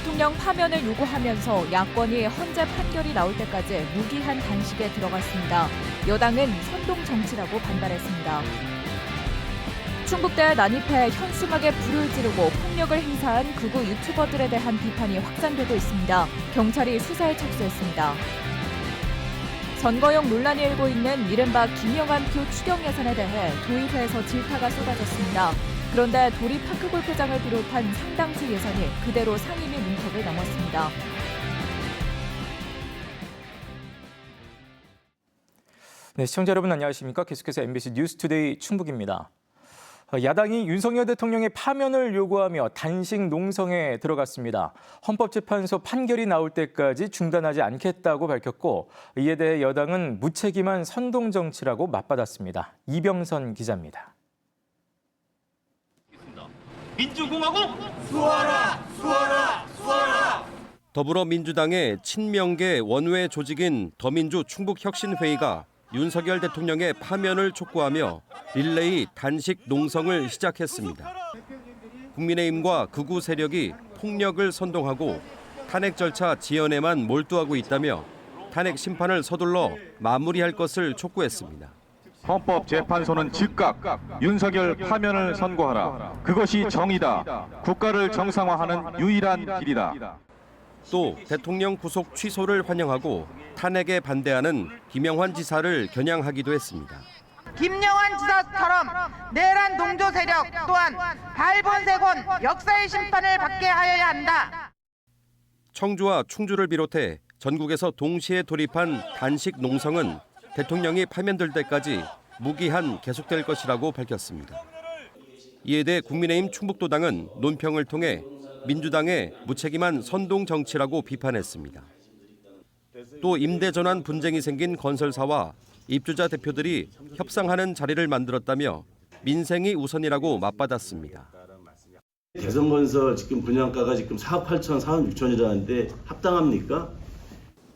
대통령 파면을 요구하면서 야권이 헌재 판결이 나올 때까지 무기한 단식에 들어갔습니다. 여당은 선동 정치라고 반발했습니다. 충북대에 난입해 현수막에 불을 지르고 폭력을 행사한 극우 유튜버들에 대한 비판이 확산되고 있습니다. 경찰이 수사에 착수했습니다. 선거용 논란이 일고 있는 이른바 김영환표 추경 예산에 대해 도의회에서 질타가 쏟아졌습니다. 그런데 도립파크골프장을 비롯한 상당수 예산이 그대로 상임위 문턱을 넘었습니다. 네, 시청자 여러분 안녕하십니까? 계속해서 MBC 뉴스투데이 충북입니다. 야당이 윤석열 대통령의 파면을 요구하며 단식 농성에 들어갔습니다. 헌법재판소 판결이 나올 때까지 중단하지 않겠다고 밝혔고 이에 대해 여당은 무책임한 선동정치라고 맞받았습니다. 이병선 기자입니다. 민주공화국 수호하라! 수호하라! 수호하라! 더불어민주당의 친명계 원외 조직인 더민주 충북혁신회의가 윤석열 대통령의 파면을 촉구하며 릴레이 단식 농성을 시작했습니다. 국민의힘과 극우 세력이 폭력을 선동하고 탄핵 절차 지연에만 몰두하고 있다며 탄핵 심판을 서둘러 마무리할 것을 촉구했습니다. 헌법재판소는 즉각 윤석열 파면을 선고하라. 그것이 정의다. 국가를 정상화하는 유일한 길이다. 또 대통령 구속 취소를 환영하고 탄핵에 반대하는 김영환 지사를 겨냥하기도 했습니다. 김영환 지사처럼 내란 동조 세력 또한 발본색원 역사의 심판을 받게 하여야 한다. 청주와 충주를 비롯해 전국에서 동시에 돌입한 단식 농성은 대통령이 파면될 때까지 무기한 계속될 것이라고 밝혔습니다. 이에 대해 국민의힘 충북도당은 논평을 통해 민주당의 무책임한 선동 정치라고 비판했습니다. 또 임대 전환 분쟁이 생긴 건설사와 입주자 대표들이 협상하는 자리를 만들었다며 민생이 우선이라고 맞받았습니다. 대성건설 지금 분양가가 지금 4억 8천, 4억 6천이라는데 합당합니까?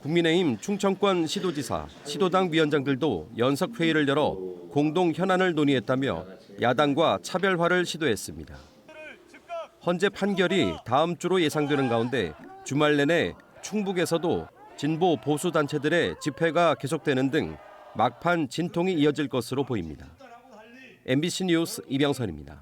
국민의힘 충청권 시도지사, 시도당 위원장들도 연석회의를 열어 공동 현안을 논의했다며 야당과 차별화를 시도했습니다. 헌재 판결이 다음 주로 예상되는 가운데 주말 내내 충북에서도 진보 보수 단체들의 집회가 계속되는 등 막판 진통이 이어질 것으로 보입니다. MBC 뉴스 이병선입니다.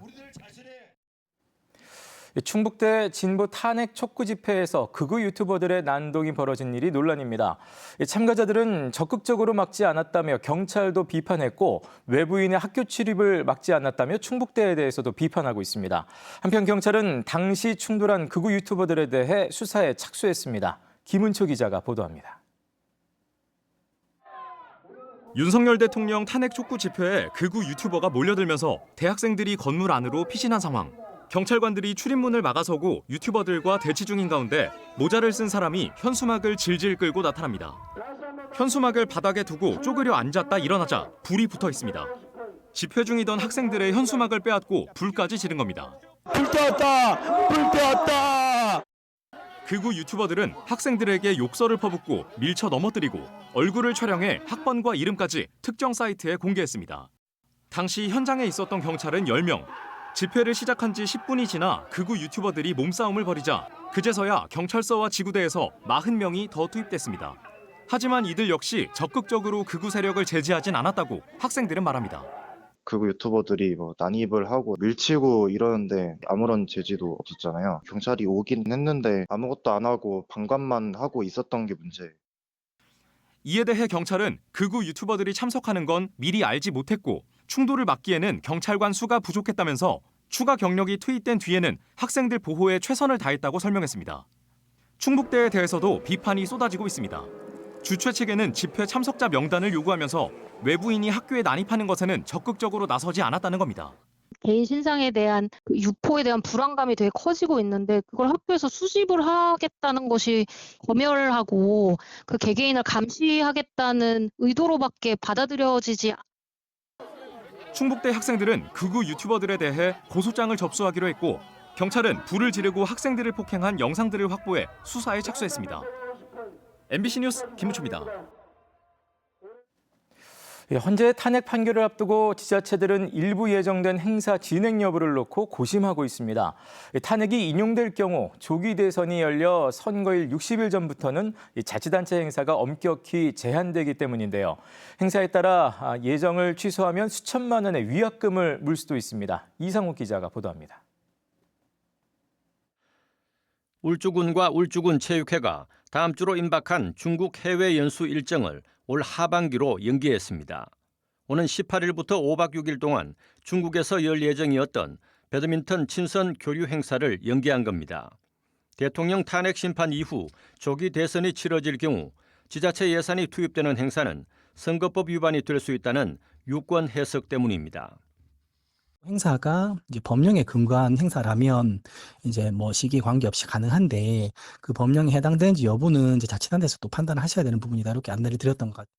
충북대 진보 탄핵 촉구 집회에서 극우 유튜버들의 난동이 벌어진 일이 논란입니다. 참가자들은 적극적으로 막지 않았다며 경찰도 비판했고 외부인의 학교 출입을 막지 않았다며 충북대에 대해서도 비판하고 있습니다. 한편 경찰은 당시 충돌한 극우 유튜버들에 대해 수사에 착수했습니다. 김은초 기자가 보도합니다. 윤석열 대통령 탄핵 촉구 집회에 극우 유튜버가 몰려들면서 대학생들이 건물 안으로 피신한 상황. 경찰관들이 출입문을 막아서고 유튜버들과 대치 중인 가운데 모자를 쓴 사람이 현수막을 질질 끌고 나타납니다. 현수막을 바닥에 두고 쪼그려 앉았다 일어나자 불이 붙어 있습니다. 집회 중이던 학생들의 현수막을 빼앗고 불까지 지른 겁니다. 불 떼었다! 불 떼었다! 극우 유튜버들은 학생들에게 욕설을 퍼붓고 밀쳐 넘어뜨리고 얼굴을 촬영해 학번과 이름까지 특정 사이트에 공개했습니다. 당시 현장에 있었던 경찰은 10명. 집회를 시작한 지 10분이 지나 극우 유튜버들이 몸싸움을 벌이자 그제서야 경찰서와 지구대에서 40명이 더 투입됐습니다. 하지만 이들 역시 적극적으로 극우 세력을 제지하진 않았다고 학생들은 말합니다. 극우 유튜버들이 난입을 하고 밀치고 이러는데 아무런 제지도 없었잖아요. 경찰이 오긴 했는데 아무것도 안 하고 방관만 하고 있었던 게 문제예요. 이에 대해 경찰은 극우 유튜버들이 참석하는 건 미리 알지 못했고 충돌을 막기에는 경찰관 수가 부족했다면서 추가 경력이 투입된 뒤에는 학생들 보호에 최선을 다했다고 설명했습니다. 충북대에 대해서도 비판이 쏟아지고 있습니다. 주최 측에는 집회 참석자 명단을 요구하면서 외부인이 학교에 난입하는 것에는 적극적으로 나서지 않았다는 겁니다. 개인 신상에 대한 유포에 대한 불안감이 되게 커지고 있는데 그걸 학교에서 수집을 하겠다는 것이 검열하고 그 개개인을 감시하겠다는 의도로밖에 받아들여지지. 충북대 학생들은 극우 유튜버들에 대해 고소장을 접수하기로 했고 경찰은 불을 지르고 학생들을 폭행한 영상들을 확보해 수사에 착수했습니다. MBC 뉴스 김우초입니다. 헌재 탄핵 판결을 앞두고 지자체들은 일부 예정된 행사 진행 여부를 놓고 고심하고 있습니다. 탄핵이 인용될 경우 조기 대선이 열려 선거일 60일 전부터는 자치단체 행사가 엄격히 제한되기 때문인데요. 행사에 따라 예정을 취소하면 수천만 원의 위약금을 물 수도 있습니다. 이상욱 기자가 보도합니다. 울주군과 울주군 체육회가 다음 주로 임박한 중국 해외 연수 일정을 올 하반기로 연기했습니다. 오는 18일부터 5박 6일 동안 중국에서 열 예정이었던 배드민턴 친선 교류 행사를 연기한 겁니다. 대통령 탄핵 심판 이후 조기 대선이 치러질 경우 지자체 예산이 투입되는 행사는 선거법 위반이 될 수 있다는 유권 해석 때문입니다. 행사가 이제 법령에 근거한 행사라면 이제 뭐 시기 관계없이 가능한데 그 법령에 해당되는지 여부는 이제 자치단체에서 또 판단하셔야 되는 부분이다 이렇게 안내를 드렸던 것 같아요.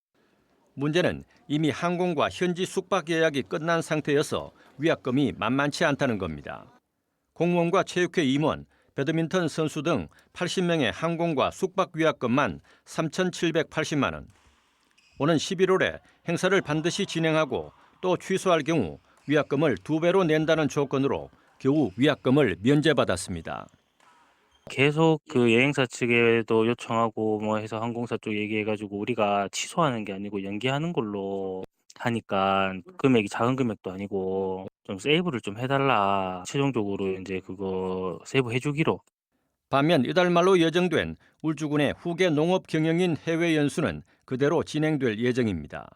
문제는 이미 항공과 현지 숙박 예약이 끝난 상태여서 위약금이 만만치 않다는 겁니다. 공무원과 체육회 임원, 배드민턴 선수 등 80명의 항공과 숙박 위약금만 3,780만 원. 오는 11월에 행사를 반드시 진행하고 또 취소할 경우 위약금을 2배로 낸다는 조건으로 겨우 위약금을 면제받았습니다. 계속 그 여행사 측에도 요청하고 뭐 해서 항공사 쪽 얘기해가지고 우리가 취소하는 게 아니고 연기하는 걸로 하니까 금액이 작은 금액도 아니고 좀 세이브를 좀 해달라. 최종적으로 이제 그거 세이브 해주기로. 반면 이달 말로 예정된 울주군의 후계 농업 경영인 해외 연수는 그대로 진행될 예정입니다.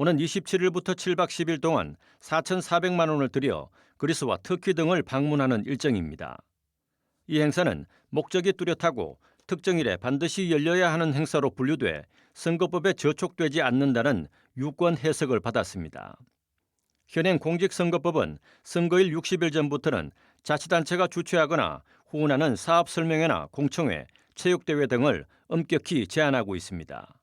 오는 27일부터 7박 10일 동안 4,400만 원을 들여 그리스와 터키 등을 방문하는 일정입니다. 이 행사는 목적이 뚜렷하고 특정일에 반드시 열려야 하는 행사로 분류돼 선거법에 저촉되지 않는다는 유권 해석을 받았습니다. 현행 공직선거법은 선거일 60일 전부터는 자치단체가 주최하거나 후원하는 사업설명회나 공청회, 체육대회 등을 엄격히 제한하고 있습니다.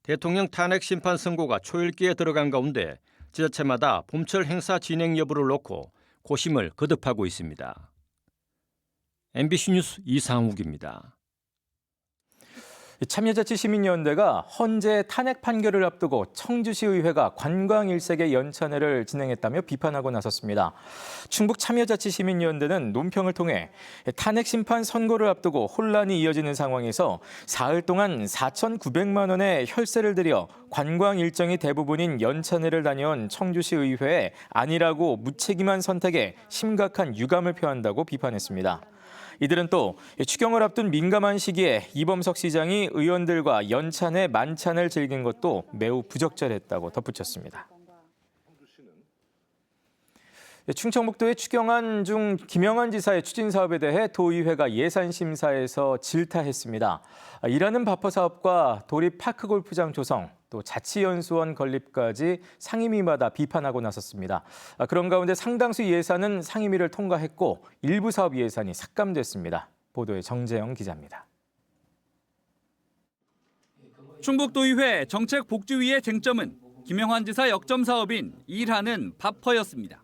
대통령 탄핵 심판 선고가 초읽기에 들어간 가운데 지자체마다 봄철 행사 진행 여부를 놓고 고심을 거듭하고 있습니다. MBC 뉴스 이상욱입니다. 참여자치시민연대가 헌재 탄핵 판결을 앞두고 청주시의회가 관광 일색의 연찬회를 진행했다며 비판하고 나섰습니다. 충북 참여자치시민연대는 논평을 통해 탄핵 심판 선고를 앞두고 혼란이 이어지는 상황에서 사흘 동안 4,900만 원의 혈세를 들여 관광 일정이 대부분인 연찬회를 다녀온 청주시의회에 아니라고 무책임한 선택에 심각한 유감을 표한다고 비판했습니다. 이들은 또 추경을 앞둔 민감한 시기에 이범석 시장이 의원들과 연찬회 만찬을 즐긴 것도 매우 부적절했다고 덧붙였습니다. 충청북도의 추경안 중 김영환 지사의 추진 사업에 대해 도의회가 예산심사에서 질타했습니다. 일하는 바퍼 사업과 도립 파크골프장 조성, 또 자치연수원 건립까지 상임위마다 비판하고 나섰습니다. 그런 가운데 상당수 예산은 상임위를 통과했고 일부 사업 예산이 삭감됐습니다. 보도에 정재영 기자입니다. 충북도의회 정책복지위의 쟁점은 김영환 지사 역점 사업인 일하는 바퍼였습니다.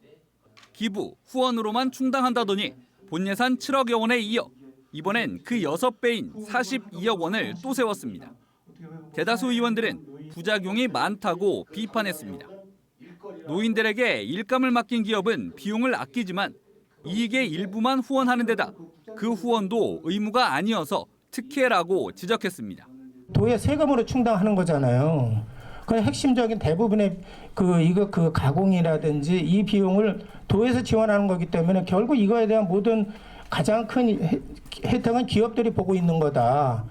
기부, 후원으로만 충당한다더니 본 예산 7억여 원에 이어 이번엔 그 6배인 42억 원을 또 세웠습니다. 대다수 의원들은 부작용이 많다고 비판했습니다. 노인들에게 일감을 맡긴 기업은 비용을 아끼지만 이익의 일부만 후원하는 데다 그 후원도 의무가 아니어서 특혜라고 지적했습니다. 도에 세금으로 충당하는 거잖아요. 그 핵심적인 대부분의 그 가공이라든지 이 비용을 도에서 지원하는 거기 때문에 결국 이거에 대한 모든 가장 큰 혜택은 기업들이 보고 있는 거다.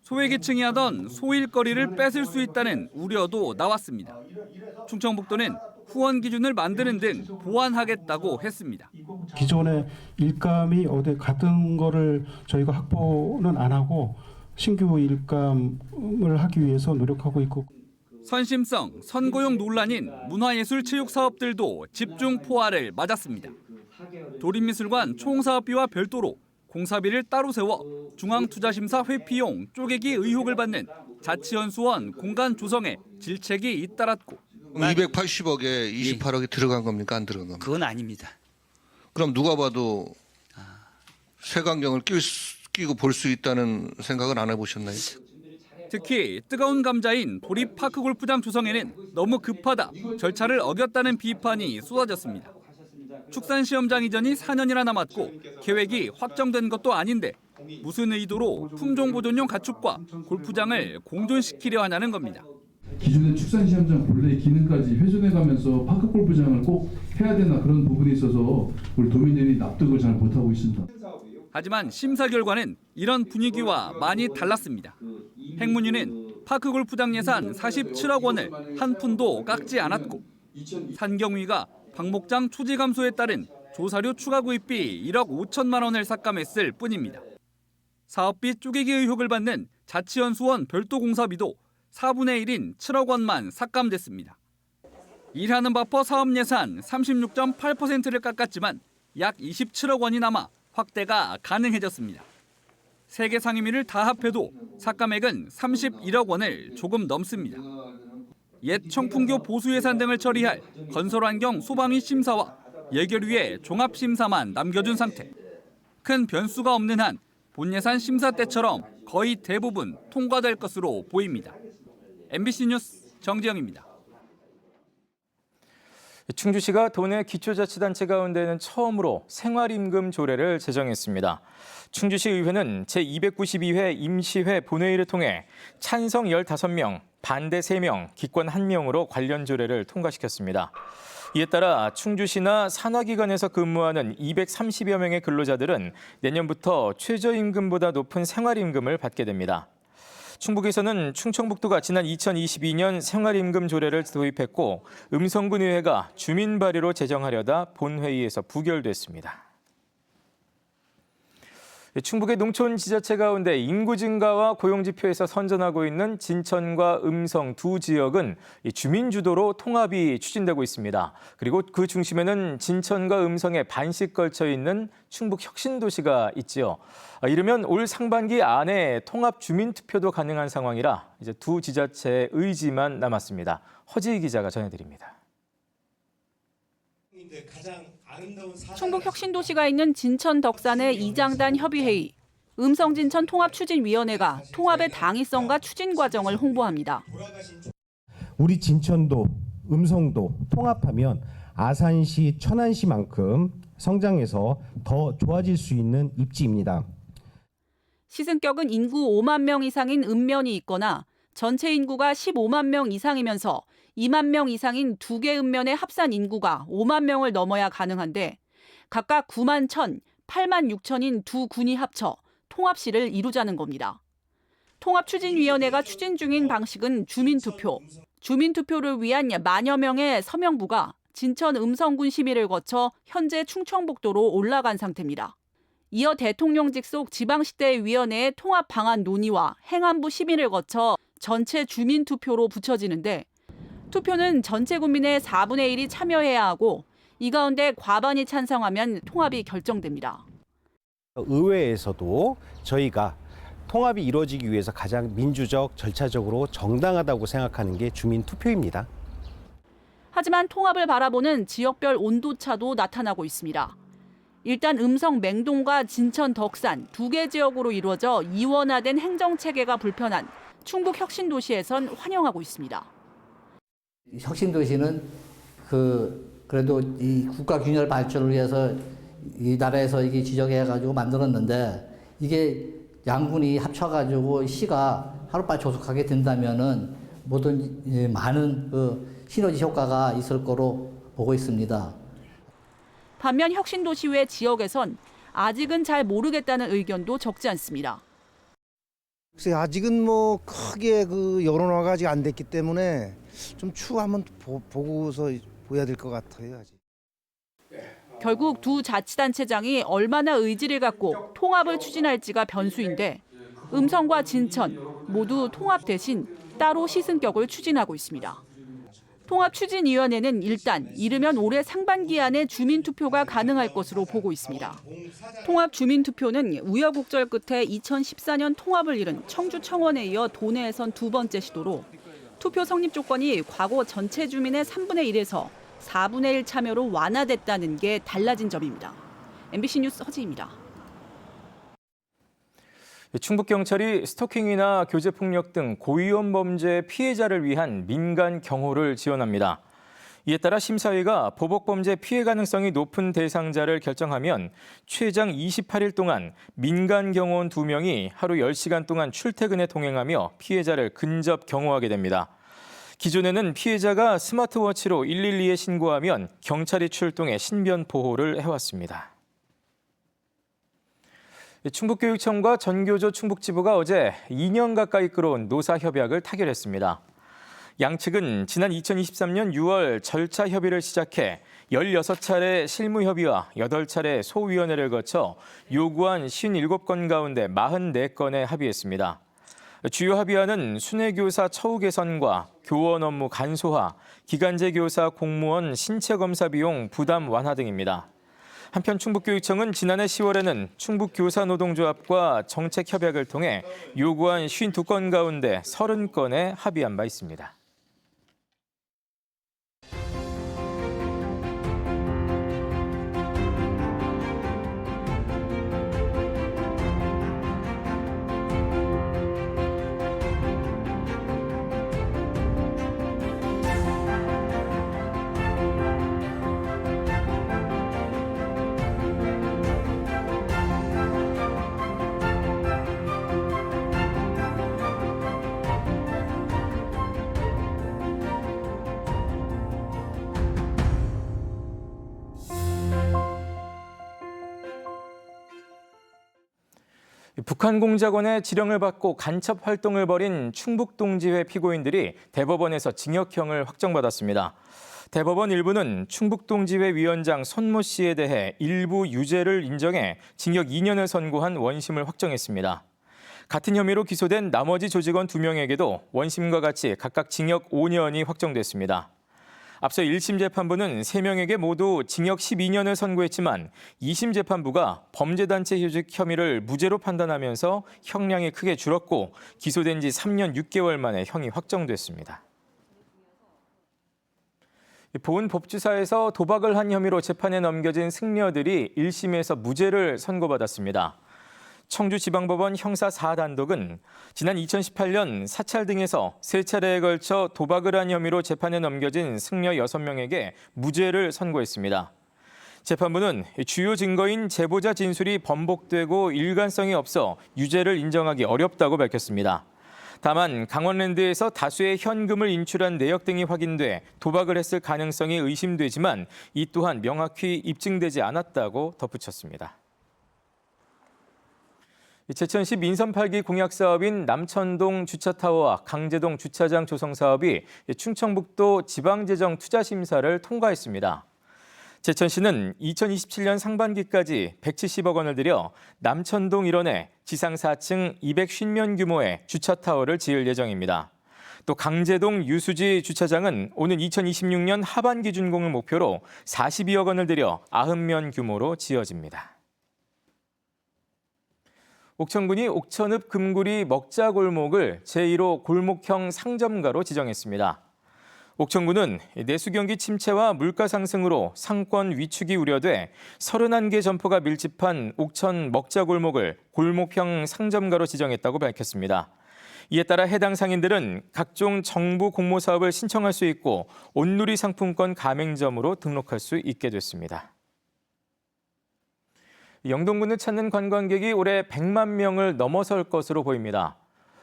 소외계층이 하던 소일거리를 뺏을 수 있다는 우려도 나왔습니다. 충청북도는 후원 기준을 만드는 등 보완하겠다고 했습니다. 기존의 일감이 어디 같은 거를 저희가 확보는 안 하고 신규 일감을 하기 위해서 노력하고 있고. 선심성, 선거용 논란인 문화예술체육 사업들도 집중 포화를 맞았습니다. 도립미술관 총사업비와 별도로 공사비를 따로 세워 중앙투자심사 회피용 쪼개기 의혹을 받는 자치연수원 공간 조성에 질책이 잇따랐고 280억에 28억이 들어간 겁니까? 안 들어간 겁니까? 그건 아닙니다. 그럼 누가 봐도 색안경을 끼고 볼 수 있다는 생각은 안 해보셨나요? 특히 뜨거운 감자인 도립 파크골프장 조성에는 너무 급하다, 절차를 어겼다는 비판이 쏟아졌습니다. 축산시험장 이전이 4년이나 남았고 계획이 확정된 것도 아닌데 무슨 의도로 품종보존용 가축과 골프장을 공존시키려 하냐는 겁니다. 기존의 축산시험장 본래의 기능까지 훼손해가면서 파크골프장을 꼭 해야 되나 그런 부분에 있어서 우리 도민들이 납득을 잘 못하고 있습니다. 하지만 심사 결과는 이런 분위기와 많이 달랐습니다. 행문위는 파크골프장 예산 47억 원을 한 푼도 깎지 않았고 산경위가 방목장 초지 감소에 따른 조사료 추가 구입비 1억 5천만 원을 삭감했을 뿐입니다. 사업비 쪼개기 의혹을 받는 자치연수원 별도 공사비도 4분의 1인 7억 원만 삭감됐습니다. 일하는 바퍼 사업 예산 36.8%를 깎았지만 약 27억 원이 남아 확대가 가능해졌습니다. 3개 상임위를 다 합해도 삭감액은 31억 원을 조금 넘습니다. 옛 청풍교 보수 예산 등을 처리할 건설환경 소방위 심사와 예결위의 종합심사만 남겨둔 상태. 큰 변수가 없는 한 본예산 심사 때처럼 거의 대부분 통과될 것으로 보입니다. MBC 뉴스 정지영입니다. 충주시가 도내 기초자치단체 가운데는 처음으로 생활임금 조례를 제정했습니다. 충주시 의회는 제292회 임시회 본회의를 통해 찬성 15명, 반대 3명, 기권 1명으로 관련 조례를 통과시켰습니다. 이에 따라 충주시나 산하기관에서 근무하는 230여 명의 근로자들은 내년부터 최저임금보다 높은 생활임금을 받게 됩니다. 충북에서는 충청북도가 지난 2022년 생활임금 조례를 도입했고 음성군의회가 주민 발의로 제정하려다 본회의에서 부결됐습니다. 충북의 농촌 지자체 가운데 인구 증가와 고용 지표에서 선전하고 있는 진천과 음성 두 지역은 주민 주도로 통합이 추진되고 있습니다. 그리고 그 중심에는 진천과 음성에 반씩 걸쳐 있는 충북 혁신도시가 있지요. 이르면 올 상반기 안에 통합 주민 투표도 가능한 상황이라 이제 두 지자체의 의지만 남았습니다. 허지희 기자가 전해드립니다. 충북 혁신도시가 있는 진천 덕산의 이장단 협의회의, 음성진천 통합추진위원회가 통합의 당위성과 추진 과정을 홍보합니다. 우리 진천도, 음성도 통합하면 아산시, 천안시만큼 성장해서 더 좋아질 수 있는 입지입니다. 시승격은 인구 5만 명 이상인 읍면이 있거나 전체 인구가 15만 명 이상이면서 2만 명 이상인 2개 읍면의 합산 인구가 5만 명을 넘어야 가능한데 각각 9만 1천, 8만 6천인 두 군이 합쳐 통합시를 이루자는 겁니다. 통합추진위원회가 추진 중인 방식은 주민투표. 주민투표를 위한 만여 명의 서명부가 진천 음성군 심의를 거쳐 현재 충청북도로 올라간 상태입니다. 이어 대통령 직속 지방시대위원회의 통합 방안 논의와 행안부 심의를 거쳐 전체 주민투표로 붙여지는데 투표는 전체 국민의 4분의 1이 참여해야 하고 이 가운데 과반이 찬성하면 통합이 결정됩니다. 의회에서도 저희가 통합이 이루어지기 위해서 가장 민주적, 절차적으로 정당하다고 생각하는 게 주민투표입니다. 하지만 통합을 바라보는 지역별 온도차도 나타나고 있습니다. 일단 음성 맹동과 진천 덕산 2개 지역으로 이루어져 이원화된 행정체계가 불편한 충북 혁신도시에선 환영하고 있습니다. 혁신도시는 그래도 이 국가 균열 발전을 위해서 이 나라에서 이게 지정해가지고 만들었는데 이게 양군이 합쳐가지고 시가 하루빨리 조속하게 된다면은 모든 많은 시너지 효과가 있을 거로 보고 있습니다. 반면 혁신도시 외 지역에선 아직은 잘 모르겠다는 의견도 적지 않습니다. 글쎄 아직은 뭐 크게 여론화가 아직 안 됐기 때문에 좀 추후 한번 보고서 보여야 될 것 같아요. 아직. 결국 두 자치단체장이 얼마나 의지를 갖고 통합을 추진할지가 변수인데 음성과 진천 모두 통합 대신 따로 시승격을 추진하고 있습니다. 통합추진위원회는 일단 이르면 올해 상반기 안에 주민투표가 가능할 것으로 보고 있습니다. 통합주민투표는 우여곡절 끝에 2014년 통합을 이룬 청주 청원에 이어 도내에선 두 번째 시도로 투표 성립 조건이 과거 전체 주민의 3분의 1에서 4분의 1 참여로 완화됐다는 게 달라진 점입니다. MBC 뉴스 허지입니다. 충북경찰이 스토킹이나 교제폭력 등 고위험 범죄 피해자를 위한 민간 경호를 지원합니다. 이에 따라 심사위가 보복범죄 피해 가능성이 높은 대상자를 결정하면 최장 28일 동안 민간 경호원 2명이 하루 10시간 동안 출퇴근에 동행하며 피해자를 근접 경호하게 됩니다. 기존에는 피해자가 스마트워치로 112에 신고하면 경찰이 출동해 신변 보호를 해왔습니다. 충북교육청과 전교조 충북지부가 어제 2년 가까이 끌어온 노사협약을 타결했습니다. 양측은 지난 2023년 6월 절차 협의를 시작해 16차례 실무협의와 8차례 소위원회를 거쳐 요구한 57건 가운데 44건에 합의했습니다. 주요 합의안은 순회교사 처우 개선과 교원 업무 간소화, 기간제 교사 공무원 신체검사 비용 부담 완화 등입니다. 한편 충북교육청은 지난해 10월에는 충북교사노동조합과 정책협약을 통해 요구한 52건 가운데 30건에 합의한 바 있습니다. 북한 공작원의 지령을 받고 간첩 활동을 벌인 충북동지회 피고인들이 대법원에서 징역형을 확정받았습니다. 대법원 일부는 충북동지회 위원장 손모 씨에 대해 일부 유죄를 인정해 징역 2년을 선고한 원심을 확정했습니다. 같은 혐의로 기소된 나머지 조직원 2명에게도 원심과 같이 각각 징역 5년이 확정됐습니다. 앞서 1심 재판부는 3명에게 모두 징역 12년을 선고했지만 2심 재판부가 범죄단체 조직 혐의를 무죄로 판단하면서 형량이 크게 줄었고 기소된 지 3년 6개월 만에 형이 확정됐습니다. 보은 법주사에서 도박을 한 혐의로 재판에 넘겨진 승려들이 1심에서 무죄를 선고받았습니다. 청주지방법원 형사 4단독은 지난 2018년 사찰 등에서 3차례에 걸쳐 도박을 한 혐의로 재판에 넘겨진 승려 6명에게 무죄를 선고했습니다. 재판부는 주요 증거인 제보자 진술이 번복되고 일관성이 없어 유죄를 인정하기 어렵다고 밝혔습니다. 다만 강원랜드에서 다수의 현금을 인출한 내역 등이 확인돼 도박을 했을 가능성이 의심되지만 이 또한 명확히 입증되지 않았다고 덧붙였습니다. 제천시 민선 8기 공약 사업인 남천동 주차타워와 강제동 주차장 조성 사업이 충청북도 지방재정투자심사를 통과했습니다. 제천시는 2027년 상반기까지 170억 원을 들여 남천동 일원에 지상 4층 250면 규모의 주차타워를 지을 예정입니다. 또 강제동 유수지 주차장은 오는 2026년 하반기 준공을 목표로 42억 원을 들여 90면 규모로 지어집니다. 옥천군이 옥천읍 금구리 먹자골목을 제1호 골목형 상점가로 지정했습니다. 옥천군은 내수 경기 침체와 물가 상승으로 상권 위축이 우려돼 31개 점포가 밀집한 옥천 먹자골목을 골목형 상점가로 지정했다고 밝혔습니다. 이에 따라 해당 상인들은 각종 정부 공모 사업을 신청할 수 있고 온누리 상품권 가맹점으로 등록할 수 있게 됐습니다. 영동군을 찾는 관광객이 올해 100만 명을 넘어설 것으로 보입니다.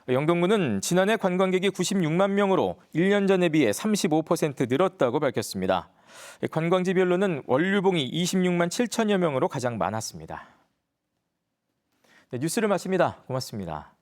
영동군은 지난해 관광객이 96만 명으로 1년 전에 비해 35% 늘었다고 밝혔습니다. 관광지별로는 원류봉이 26만 7천여 명으로 가장 많았습니다. 네, 뉴스를 마칩니다. 고맙습니다.